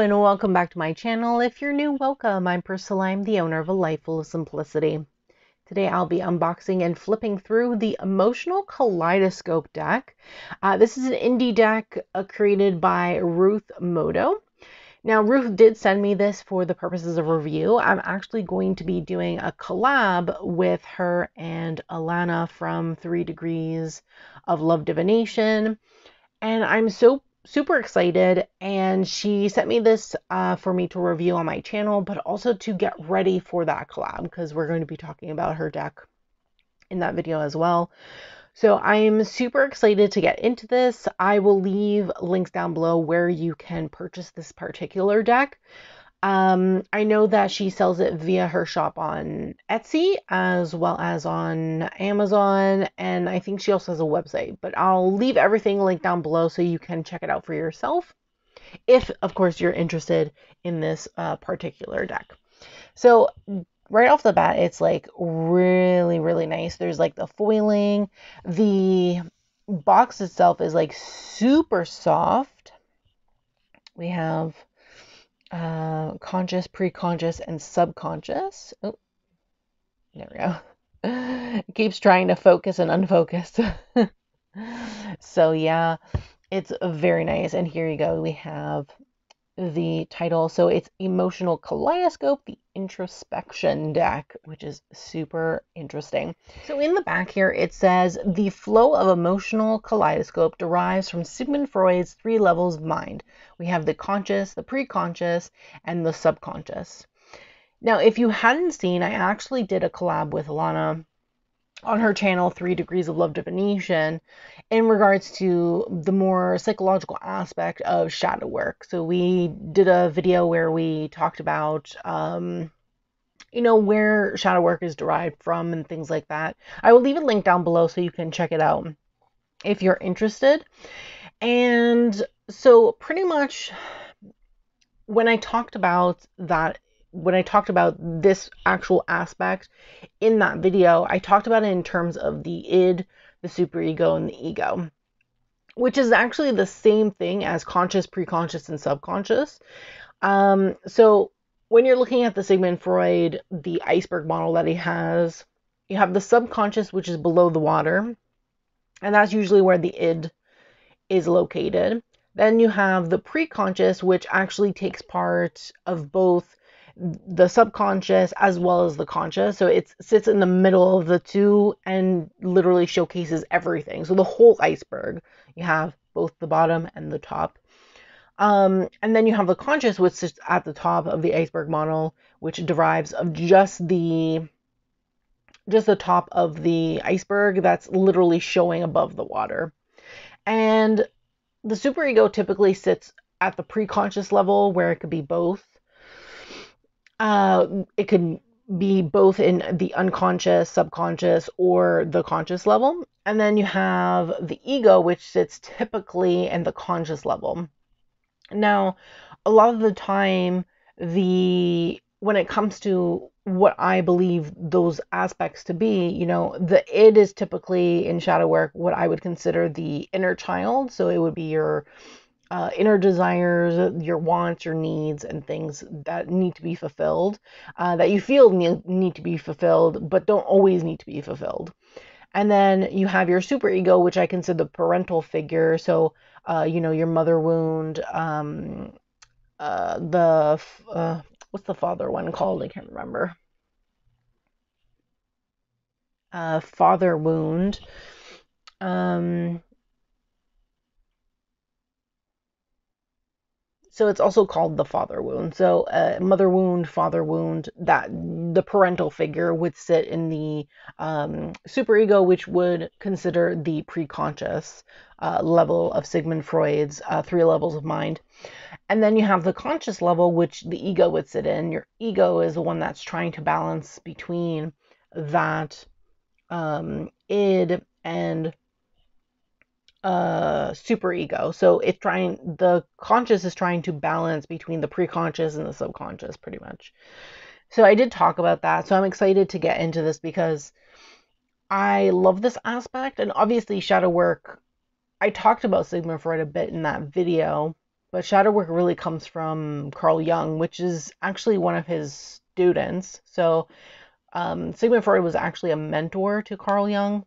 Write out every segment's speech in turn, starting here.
and welcome back to my channel. If you're new, welcome. I'm Priscilla. I'm the owner of A Life Full of Simplicity. Today I'll be unboxing and flipping through the Emotional Kaleidoscope deck. This is an indie deck created by Ruth Modoh. Now, Ruth did send me this for the purposes of review. I'm actually going to be doing a collab with her and Alana from 3 Degrees of Love Divination. And I'm super excited, and she sent me this for me to review on my channel, but also to get ready for that collab because we're going to be talking about her deck in that video as well. So I'm super excited to get into this. I will leave links down below where you can purchase this particular deck. I know that she sells it via her shop on Etsy as well as on Amazon, and I think she also has a website, but I'll leave everything linked down below so you can check it out for yourself if, of course, you're interested in this particular deck. So right off the bat, it's like really nice. There's like the foiling. The box itself is like super soft. We have conscious, pre-conscious, and subconscious. Oh, there we go. It keeps trying to focus and unfocus. So yeah, it's very nice. And here you go. We have the title. So it's Emotional Kaleidoscope, the Introspection Deck, which is super interesting. So in the back here, it says, the flow of emotional kaleidoscope derives from Sigmund Freud's 3 levels of mind. We have the conscious, the pre-conscious, and the subconscious. Now, if you hadn't seen, I actually did a collab with Alana on her channel, 3 Degrees of Love Divination, in regards to the more psychological aspect of shadow work. So we did a video where we talked about, where shadow work is derived from and things like that. I will leave a link down below so you can check it out if you're interested. And so pretty much when I talked about this actual aspect in that video, I talked about it in terms of the id, the superego, and the ego, which is actually the same thing as conscious, preconscious, and subconscious. So when you're looking at the Sigmund Freud, the iceberg model that he has, you have the subconscious, which is below the water, and that's usually where the id is located. Then you have the preconscious, which actually takes part of both the subconscious as well as the conscious. So it sits in the middle of the two and literally showcases everything. So the whole iceberg, you have both the bottom and the top. And then you have the conscious, which sits at the top of the iceberg model, which derives of just the top of the iceberg that's literally showing above the water. And the superego typically sits at the preconscious level, where it could be both. It could be both in the unconscious, subconscious, or the conscious level. And then you have the ego, which sits typically in the conscious level. Now, a lot of the time, when it comes to what I believe those aspects to be, the id is typically in shadow work what I would consider the inner child. So it would be your inner desires, your wants, your needs, and things that need to be fulfilled, that you feel need to be fulfilled, but don't always need to be fulfilled. And then you have your superego, which I consider the parental figure. So, your mother wound, what's the father one called? I can't remember. Father wound. So it's also called the father wound. So mother wound, father wound, that the parental figure would sit in the superego, which would consider the preconscious level of Sigmund Freud's 3 levels of mind. And then you have the conscious level, which the ego would sit in. Your ego is the one that's trying to balance between that id and superego. So the conscious is trying to balance between the preconscious and the subconscious, pretty much. So I did talk about that. So I'm excited to get into this because I love this aspect. And obviously shadow work, I talked about Sigmund Freud a bit in that video, but shadow work really comes from Carl Jung, which is actually one of his students. So Sigmund Freud was actually a mentor to Carl Jung.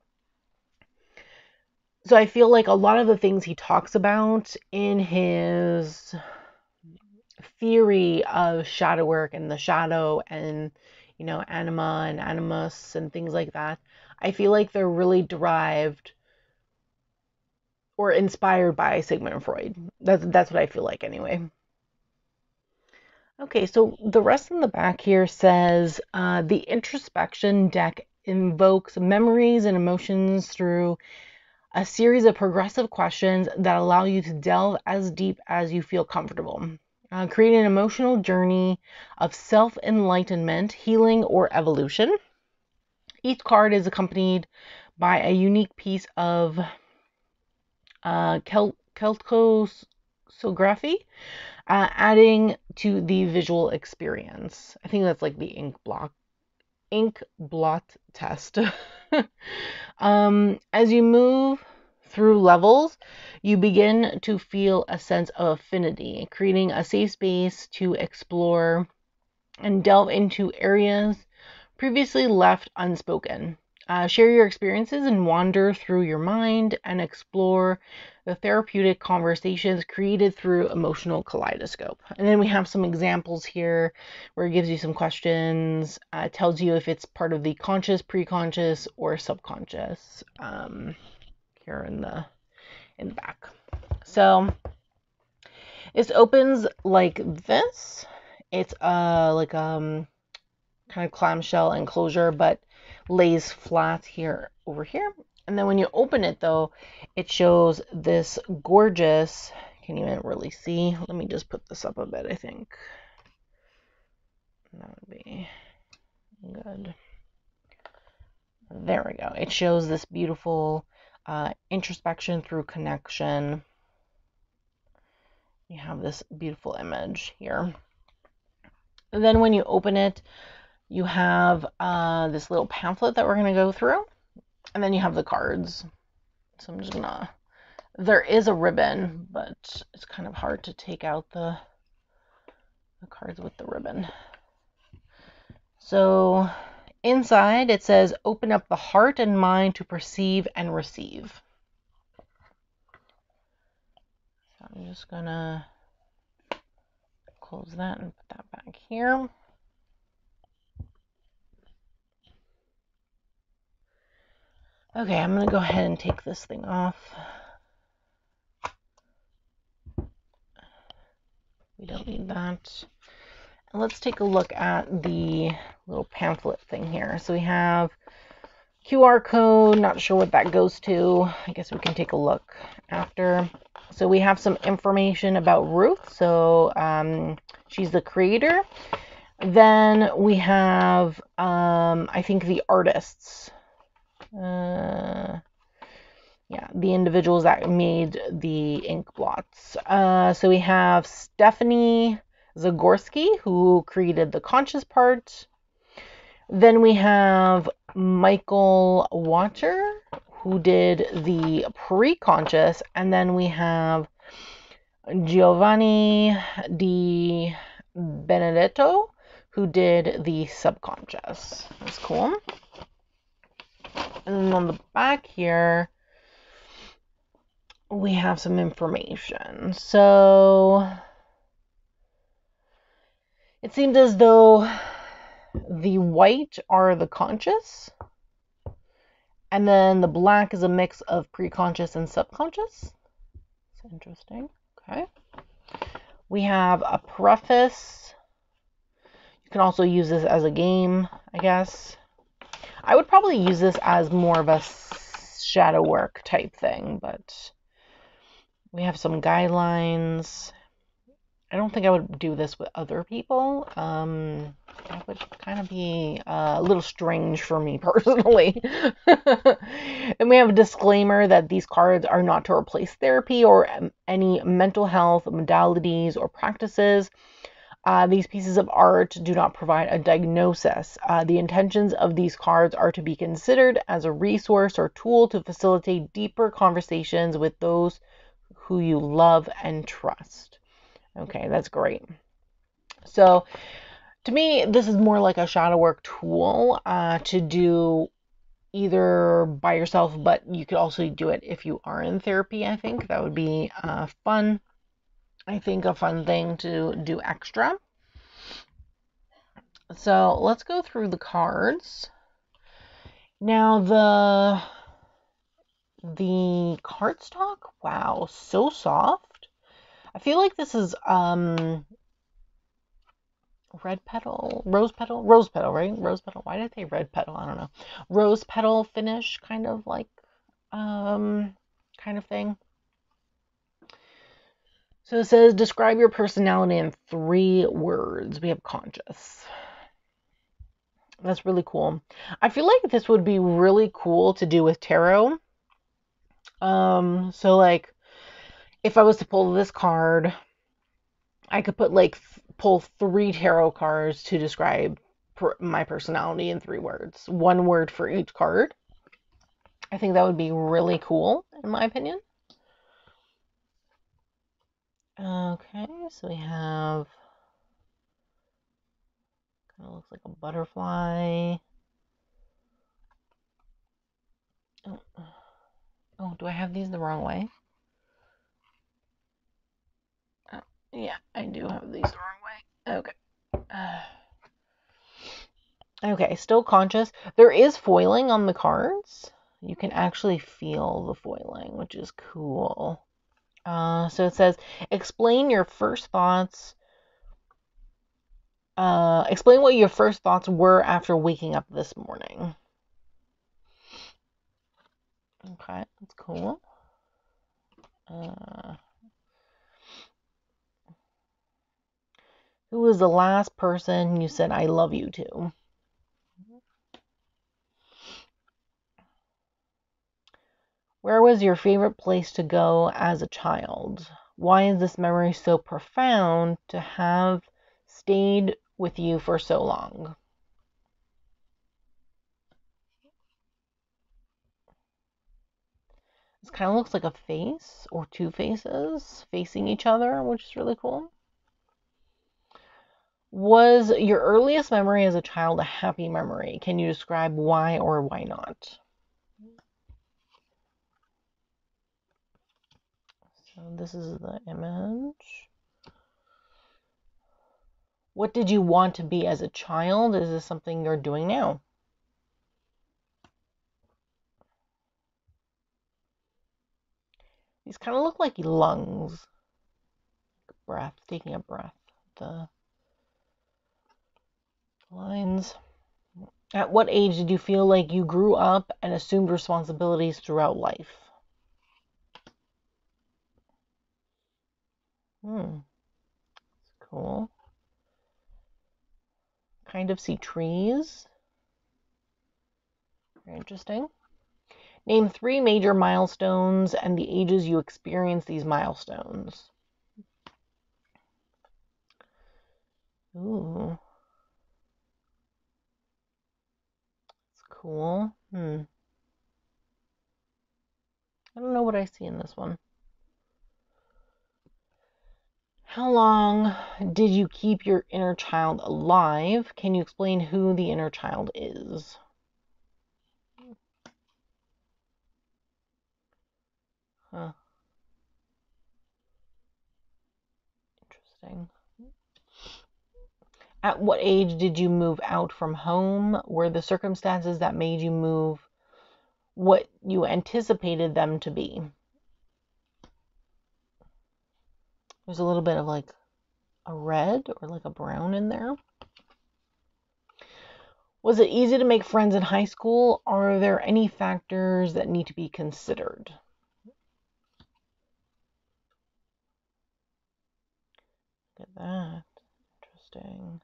So I feel like a lot of the things he talks about in his theory of shadow work and the shadow and, you know, anima and animus and things like that, I feel like they're really derived or inspired by Sigmund Freud. That's what I feel like anyway. Okay, so the rest in the back here says the introspection deck invokes memories and emotions through a series of progressive questions that allow you to delve as deep as you feel comfortable. Create an emotional journey of self-enlightenment, healing, or evolution. Each card is accompanied by a unique piece of celtosography, adding to the visual experience. I think that's like the ink blot test. As you move through levels, you begin to feel a sense of affinity, creating a safe space to explore and delve into areas previously left unspoken. Share your experiences and wander through your mind and explore the therapeutic conversations created through Emotional Kaleidoscope. And then we have some examples here where it gives you some questions, tells you if it's part of the conscious, pre-conscious, or subconscious here in the back. So this opens like this. It's like kind of clamshell enclosure, but lays flat here over here. And then when you open it though, it shows this gorgeous, can't even really see. Let me just put this up a bit, I think. That would be good. There we go. It shows this beautiful introspection through connection. You have this beautiful image here. And then when you open it, you have this little pamphlet that we're going to go through. And then you have the cards. So I'm just going to... There is a ribbon, but it's kind of hard to take out the cards with the ribbon. So inside it says, open up the heart and mind to perceive and receive. So I'm just going to close that and put that back here. Okay, I'm going to go ahead and take this thing off. We don't need that. And let's take a look at the little pamphlet thing here. So we have QR code, not sure what that goes to. I guess we can take a look after. So we have some information about Ruth. So she's the creator. Then we have, I think, the artists. Yeah, the individuals that made the ink blots. So we have Stephanie Zagorski, who created the conscious part. Then we have Michael Watcher, who did the pre-conscious. And then we have Giovanni Di Benedetto, who did the subconscious. That's cool. And then on the back here, we have some information. So it seems as though the white are the conscious, and then the black is a mix of pre-conscious and subconscious. That's interesting. Okay. We have a preface. You can also use this as a game, I guess. I would probably use this as more of a shadow work type thing, but we have some guidelines. I don't think I would do this with other people. That would kind of be a little strange for me personally. And we have a disclaimer that these cards are not to replace therapy or any mental health modalities or practices. These pieces of art do not provide a diagnosis. The intentions of these cards are to be considered as a resource or tool to facilitate deeper conversations with those who you love and trust. Okay, that's great. So to me, this is more like a shadow work tool to do either by yourself, but you could also do it if you are in therapy. I think that would be fun. I think a fun thing to do extra. So let's go through the cards. Now the cardstock, wow, so soft. I feel like this is red petal, rose petal, right? Rose petal. Why did I say red petal? I don't know. Rose petal finish, kind of like kind of thing. So it says describe your personality in 3 words. We have conscious. That's really cool. I feel like this would be really cool to do with tarot. So like if I was to pull this card, I could put like pull 3 tarot cards to describe my personality in 3 words. 1 word for each card. I think that would be really cool, in my opinion. Okay, so we have, kind of looks like a butterfly. Oh, do I have these the wrong way? Yeah, I do have these the wrong way. Okay. Okay, still conscious. There is foiling on the cards. You can actually feel the foiling, which is cool. So it says, explain your first thoughts. Explain what your first thoughts were after waking up this morning. Okay, that's cool. Who was the last person you said I love you to? Where was your favorite place to go as a child? Why is this memory so profound to have stayed with you for so long? This kind of looks like a face or 2 faces facing each other, which is really cool. Was your earliest memory as a child a happy memory? Can you describe why or why not? So this is the image. What did you want to be as a child? Is this something you're doing now? These kind of look like lungs. Breath, taking a breath. The lines. At what age did you feel like you grew up and assumed responsibilities throughout life? That's cool. Kind of see trees. Very interesting. Name 3 major milestones and the ages you experience these milestones. Ooh. That's cool. I don't know what I see in this one. How long did you keep your inner child alive? Can you explain who the inner child is? Huh. Interesting. At what age did you move out from home? Were the circumstances that made you move what you anticipated them to be? There's a little bit of like a red or like a brown in there. Was it easy to make friends in high school? Are there any factors that need to be considered? Look at that. Interesting.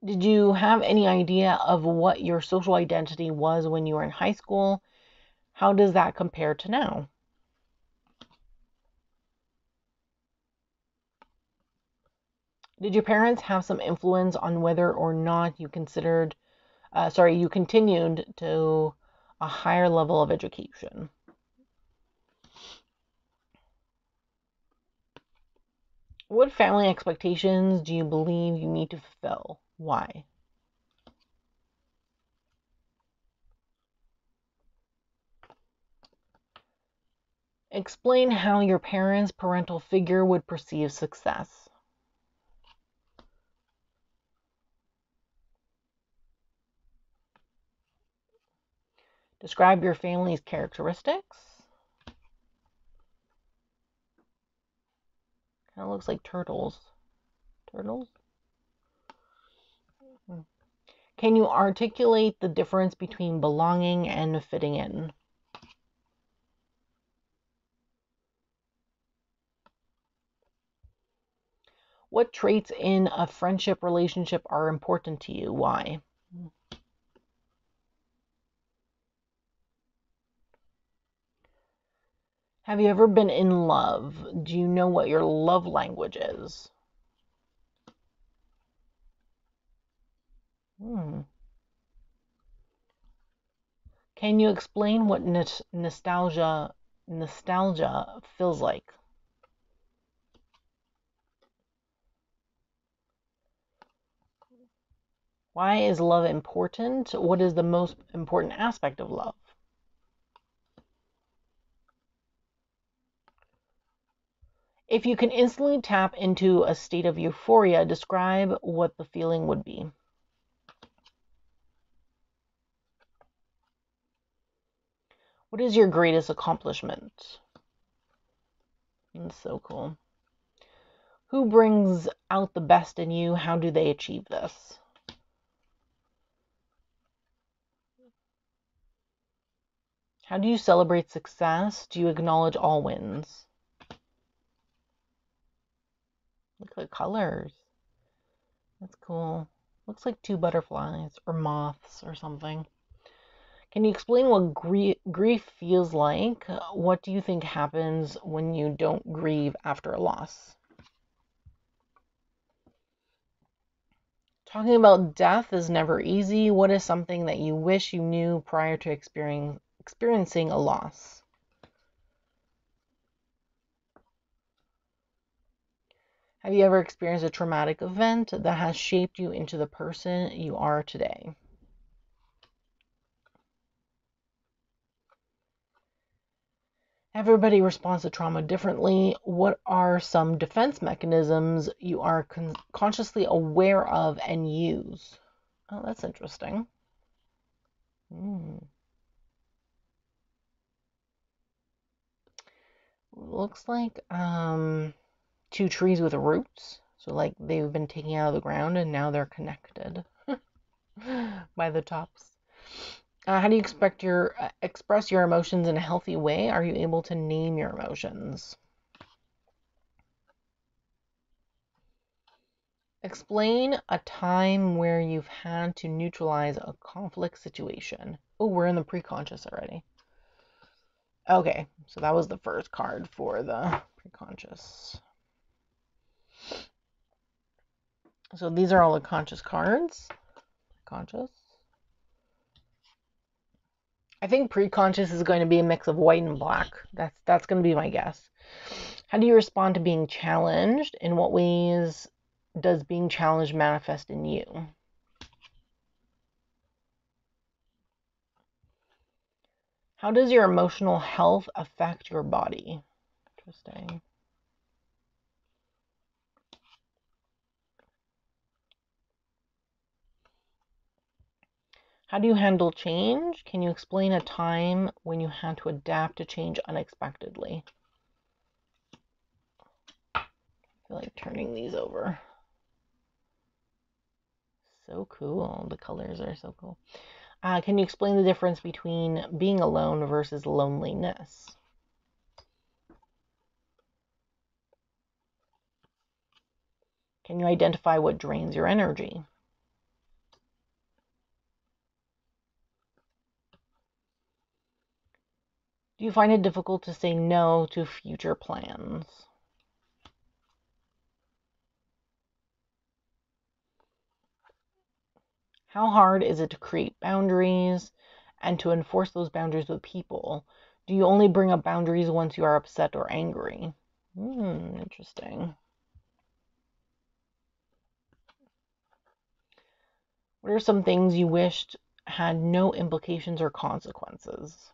Did you have any idea of what your social identity was when you were in high school? How does that compare to now? Did your parents have some influence on whether or not you continued to a higher level of education? What family expectations do you believe you need to fulfill? Why? Explain how your parents' parental figure would perceive success. Describe your family's characteristics. Kind of looks like turtles. Turtles? Can you articulate the difference between belonging and fitting in? What traits in a friendship relationship are important to you? Why? Have you ever been in love? Do you know what your love language is? Can you explain what nostalgia feels like? Why is love important? What is the most important aspect of love? If you can instantly tap into a state of euphoria, describe what the feeling would be. What is your greatest accomplishment? That's so cool. Who brings out the best in you? How do they achieve this? How do you celebrate success? Do you acknowledge all wins? Look at the colors. That's cool. Looks like two butterflies or moths or something. Can you explain what grief feels like? What do you think happens when you don't grieve after a loss? Talking about death is never easy. What is something that you wish you knew prior to experiencing a loss? Have you ever experienced a traumatic event that has shaped you into the person you are today? Everybody responds to trauma differently. What are some defense mechanisms you are consciously aware of and use? Oh, that's interesting. Looks like two trees with roots. So like they've been taken out of the ground and now they're connected by the tops. How do you express your emotions in a healthy way? Are you able to name your emotions? Explain a time where you've had to neutralize a conflict situation. Oh, we're in the preconscious already. Okay, so that was the first card for the preconscious. So these are all the conscious cards. Conscious. I think preconscious is going to be a mix of white and black. That's going to be my guess. How do you respond to being challenged? In what ways does being challenged manifest in you? How does your emotional health affect your body? Interesting. How do you handle change? Can you explain a time when you had to adapt to change unexpectedly? I feel like turning these over. So cool. The colors are so cool. Can you explain the difference between being alone versus loneliness? Can you identify what drains your energy? Do you find it difficult to say no to future plans? How hard is it to create boundaries and to enforce those boundaries with people? Do you only bring up boundaries once you are upset or angry? Interesting. What are some things you wished had no implications or consequences?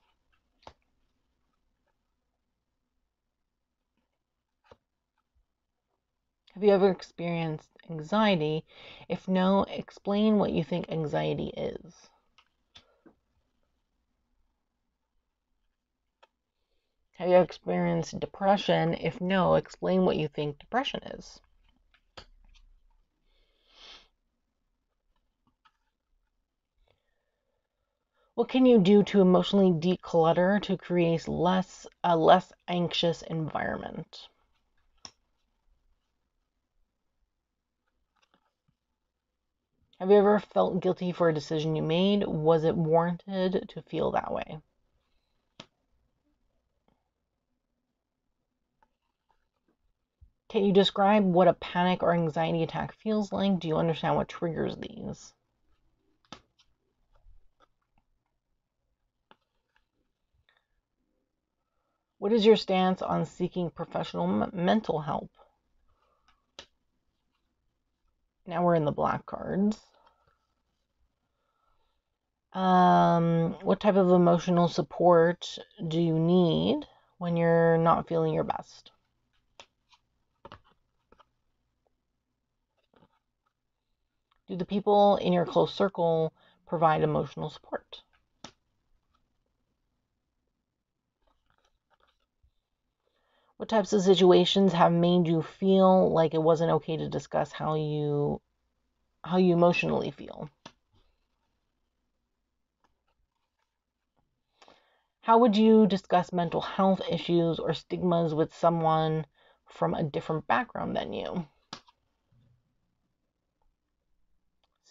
Have you ever experienced anxiety? If no, explain what you think anxiety is. Have you experienced depression? If no, explain what you think depression is. What can you do to emotionally declutter to create a less anxious environment? Have you ever felt guilty for a decision you made? Was it warranted to feel that way? Can you describe what a panic or anxiety attack feels like? Do you understand what triggers these? What is your stance on seeking professional mental help? Now we're in the black cards. What type of emotional support do you need when you're not feeling your best? Do the people in your close circle provide emotional support? What types of situations have made you feel like it wasn't okay to discuss how you emotionally feel? How would you discuss mental health issues or stigmas with someone from a different background than you?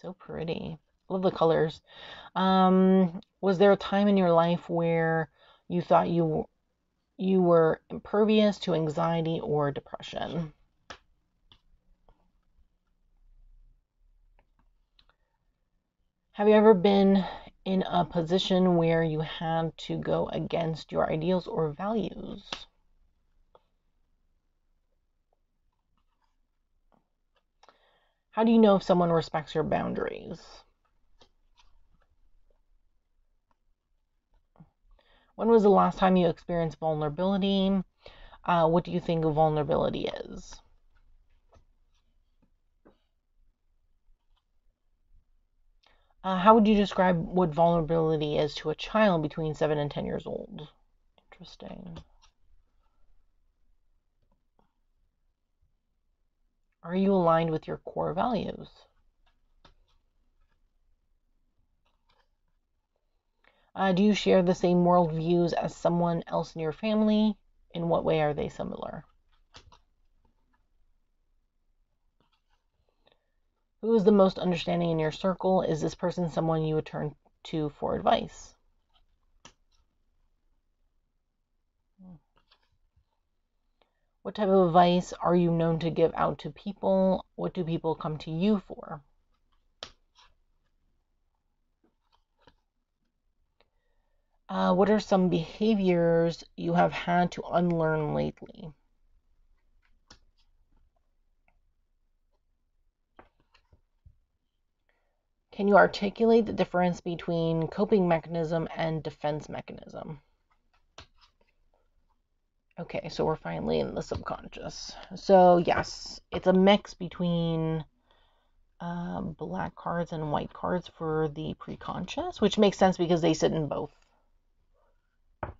So pretty. Love the colors. Was there a time in your life where you thought you were impervious to anxiety or depression? Have you ever been in a position where you had to go against your ideals or values? How do you know if someone respects your boundaries? When was the last time you experienced vulnerability? What do you think vulnerability is? How would you describe what vulnerability is to a child between 7 and 10 years old? Interesting. Are you aligned with your core values? Do you share the same world views as someone else in your family? In what way are they similar? Who is the most understanding in your circle? Is this person someone you would turn to for advice? What type of advice are you known to give out to people? What do people come to you for? What are some behaviors you have had to unlearn lately? Can you articulate the difference between coping mechanism and defense mechanism? Okay, so we're finally in the subconscious. So yes, it's a mix between black cards and white cards for the preconscious, which makes sense because they sit in both.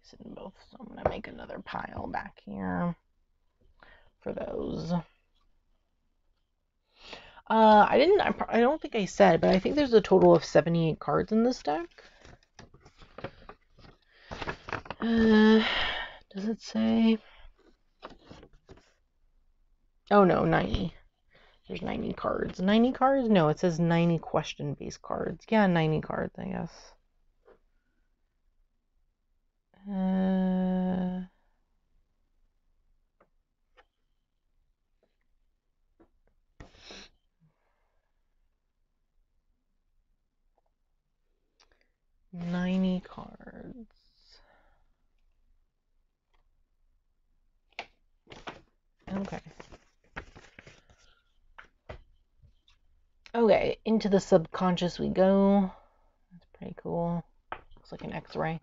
So I'm going to make another pile back here for those. I don't think I said, but I think there's a total of 78 cards in this deck. Does it say? Oh no, 90. There's 90 cards. 90 cards? No, it says 90 question-based cards. Yeah, 90 cards, I guess. 90 cards. Okay. Okay, into the subconscious we go. That's pretty cool. Looks like an X-ray.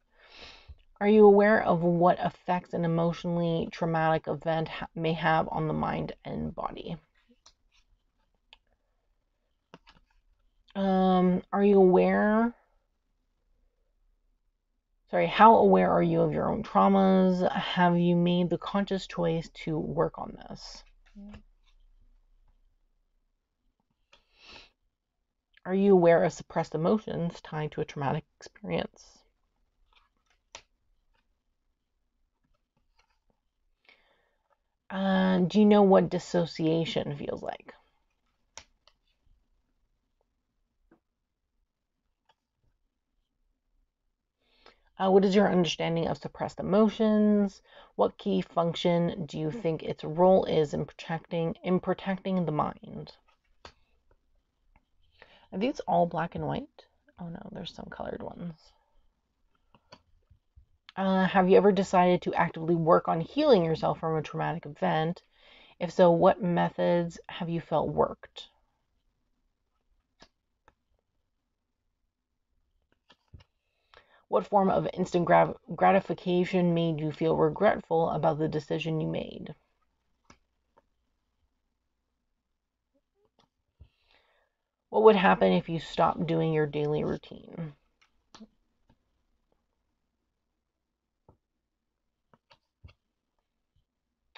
Are you aware of what effects an emotionally traumatic event may have on the mind and body? Are you aware? Sorry, how aware are you of your own traumas? Have you made the conscious choice to work on this? Are you aware of suppressed emotions tied to a traumatic experience? Do you know what dissociation feels like? What is your understanding of suppressed emotions? What key function do you think its role is in protecting the mind? Are these all black and white? Oh no, there's some colored ones. Have you ever decided to actively work on healing yourself from a traumatic event? If so, what methods have you felt worked? What form of instant gratification made you feel regretful about the decision you made? What would happen if you stopped doing your daily routine?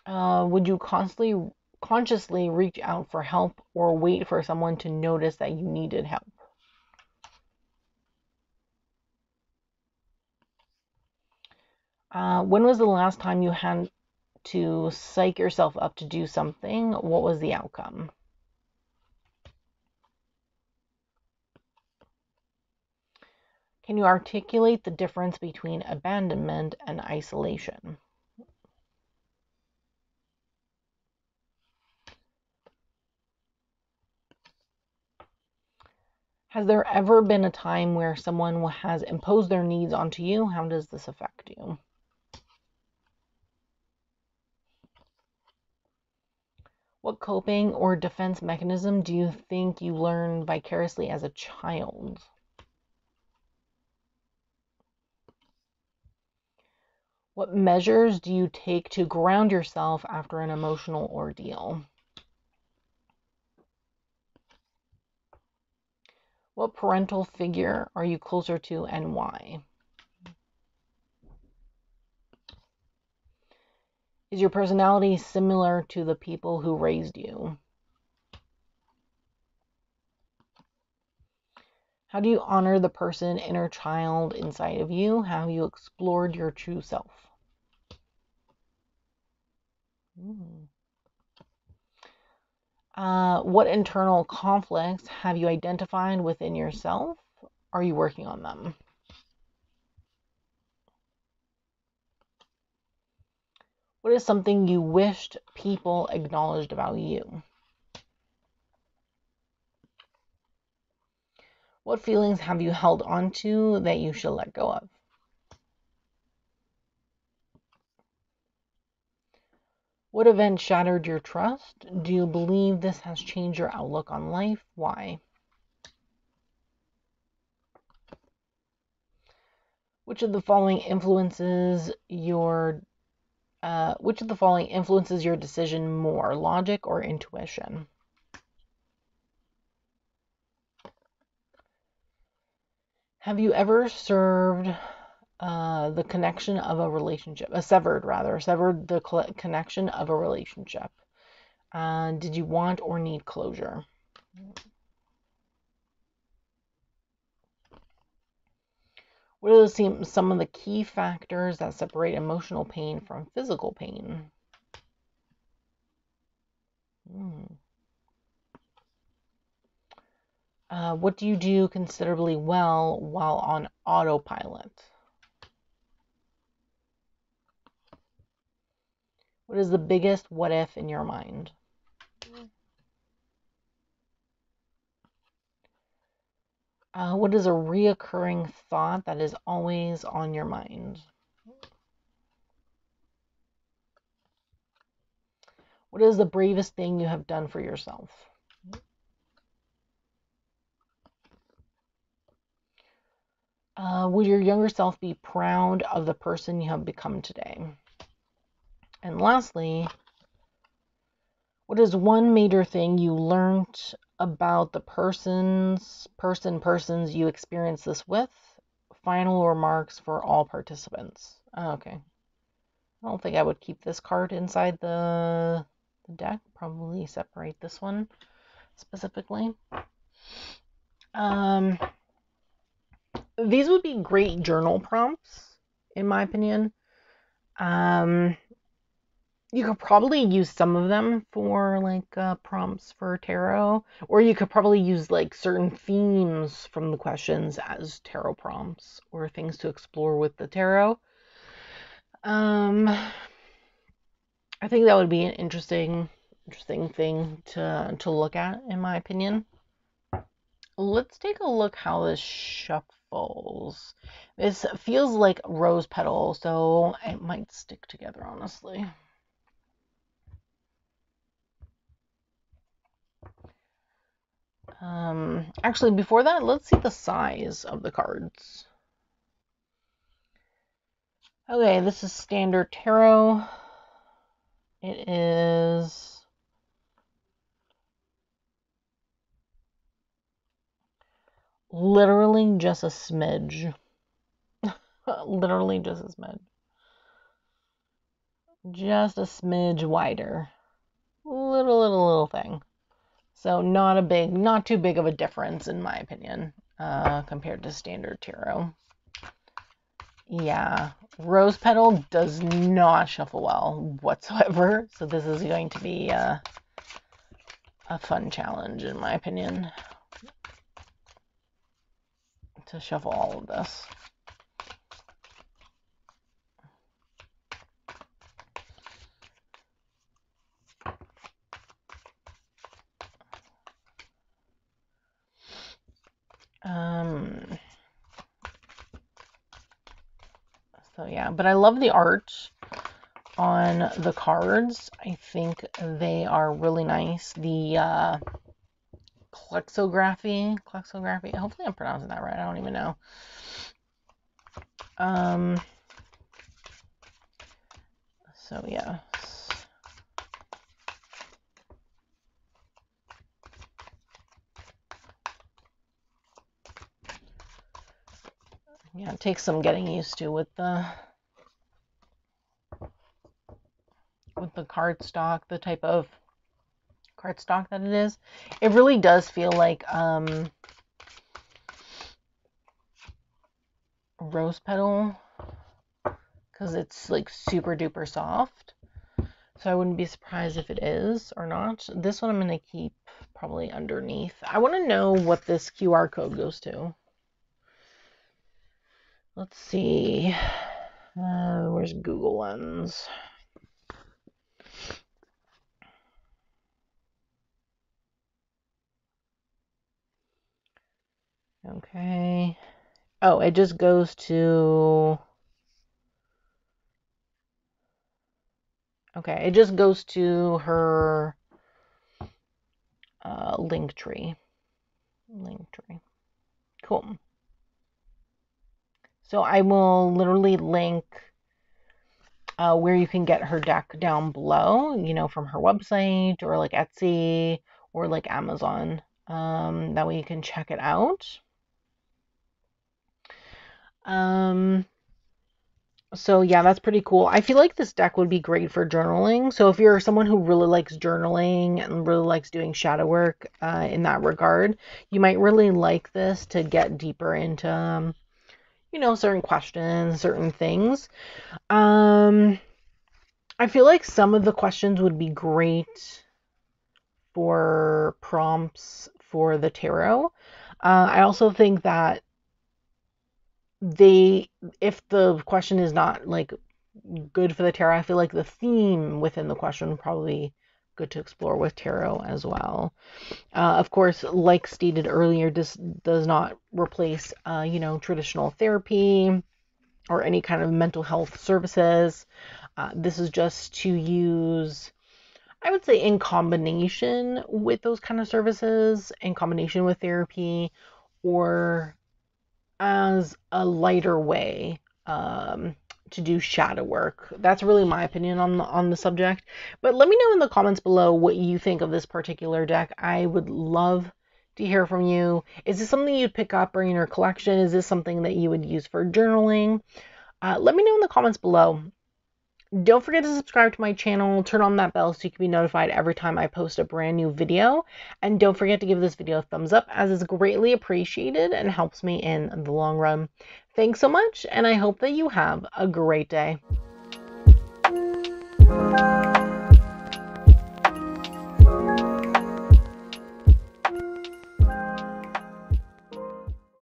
Would you consciously reach out for help or wait for someone to notice that you needed help? When was the last time you had to psych yourself up to do something? What was the outcome? Can you articulate the difference between abandonment and isolation? Has there ever been a time where someone has imposed their needs onto you? How does this affect you? What coping or defense mechanism do you think you learned vicariously as a child? What measures do you take to ground yourself after an emotional ordeal? What parental figure are you closer to and why? Is your personality similar to the people who raised you? How do you honor the person, inner child inside of you? How have you explored your true self? What internal conflicts have you identified within yourself? Are you working on them? What is something you wished people acknowledged about you? What feelings have you held onto that you should let go of? What event shattered your trust? Do you believe this has changed your outlook on life? Why? Which of the following influences your decision more, logic or intuition? Have you ever severed the connection of a relationship? Severed the connection of a relationship. Did you want or need closure? What are some of the key factors that separate emotional pain from physical pain? What do you do considerably well while on autopilot? What is the biggest what if in your mind? What is a reoccurring thought that is always on your mind? What is the bravest thing you have done for yourself? Would your younger self be proud of the person you have become today? And lastly, what is one major thing you learned about the persons you experienced this with? Final remarks for all participants. Oh, okay. I don't think I would keep this card inside the deck. Probably separate this one specifically. These would be great journal prompts, in my opinion. You could probably use some of them for like prompts for tarot, or you could probably use like certain themes from the questions as tarot prompts or things to explore with the tarot. I think that would be an interesting thing to look at, in my opinion. Let's take a look how this shuffles. This feels like rose petal, so it might stick together, honestly. Actually, before that, let's see the size of the cards. Okay, this is standard tarot. It is literally just a smidge. Literally just a smidge. Just a smidge wider. Little thing. So not too big of a difference in my opinion, compared to standard tarot. Yeah, rose petal does not shuffle well whatsoever. So this is going to be a fun challenge in my opinion to shuffle all of this. So yeah, but I love the art on the cards. I think they are really nice. The Klexography. Hopefully I'm pronouncing that right. I don't even know. So yeah. Yeah, it takes some getting used to with the cardstock, the type of cardstock that it is. It really does feel like rose petal because it's like super duper soft. So I wouldn't be surprised if it is or not. This one I'm going to keep probably underneath. I want to know what this QR code goes to. Let's see. Where's Google Lens? Okay. Oh, it just goes to... Okay, it just goes to her link tree. Cool. So I will literally link where you can get her deck down below, you know, from her website or like Etsy or like Amazon. That way you can check it out. So yeah, that's pretty cool. I feel like this deck would be great for journaling. So if you're someone who really likes journaling and really likes doing shadow work in that regard, you might really like this to get deeper into, you know, certain questions, certain things. I feel like some of the questions would be great for prompts for the tarot. I also think that if the question is not like good for the tarot, I feel like the theme within the question would probably be good to explore with tarot as well. Of course, like stated earlier, this does not replace, you know, traditional therapy or any kind of mental health services. This is just to use, I would say, in combination with those kind of services, in combination with therapy, or as a lighter way to do shadow work. That's really my opinion on the subject. But let me know in the comments below what you think of this particular deck. I would love to hear from you. Is this something you'd pick up or in your collection? Is this something that you would use for journaling? Let me know in the comments below. Don't forget to subscribe to my channel, turn on that bell so you can be notified every time I post a brand new video. And don't forget to give this video a thumbs up, as it's greatly appreciated and helps me in the long run. Thanks so much, and I hope that you have a great day.